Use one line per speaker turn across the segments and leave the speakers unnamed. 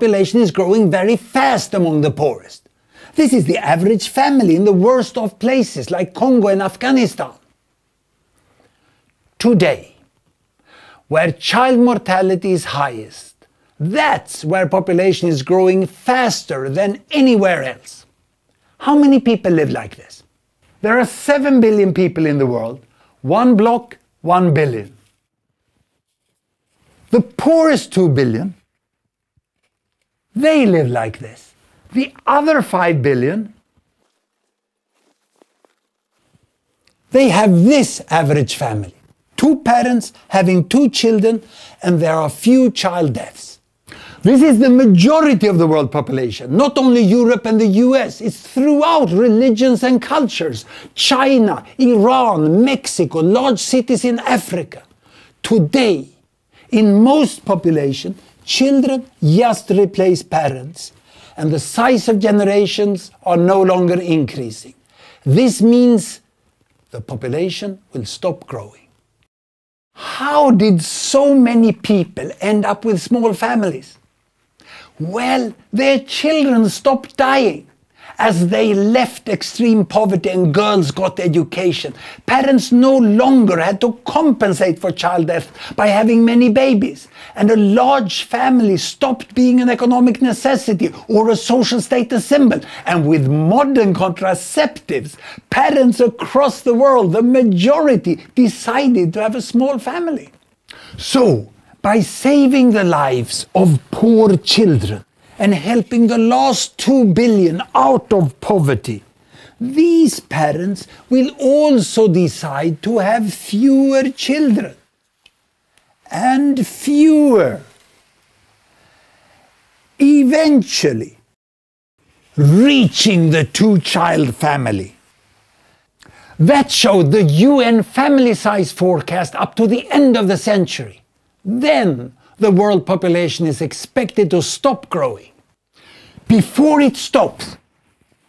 population is growing very fast among the poorest. This is the average family in the worst of places like Congo and Afghanistan. Today, where child mortality is highest, that's where population is growing faster than anywhere else. How many people live like this? There are 7 billion people in the world. One block, 1 billion. The poorest 2 billion, they live like this. The other 5 billion, they have this average family. 2 parents having 2 children, and there are few child deaths. This is the majority of the world population, not only Europe and the US, it's throughout religions and cultures. China, Iran, Mexico, large cities in Africa. Today, in most population, children just replace parents, and the size of generations are no longer increasing. This means the population will stop growing. How did so many people end up with small families? Well, their children stopped dying. As they left extreme poverty and girls got education, parents no longer had to compensate for child death by having many babies, and a large family stopped being an economic necessity or a social status symbol. And with modern contraceptives, parents across the world, the majority, decided to have a small family. So, by saving the lives of poor children and helping the last 2 billion out of poverty, these parents will also decide to have fewer children. And fewer. Eventually, reaching the 2-child family. That showed the UN family size forecast up to the end of the century. Then the world population is expected to stop growing. Before it stops,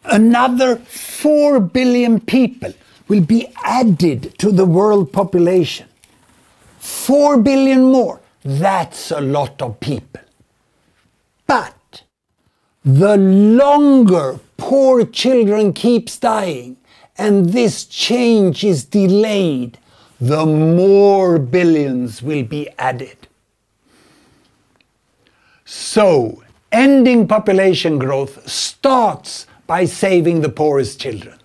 another 4 billion people will be added to the world population. 4 billion more, that's a lot of people. But the longer poor children keeps dying and this change is delayed, the more billions will be added. So, ending population growth starts by saving the poorest children.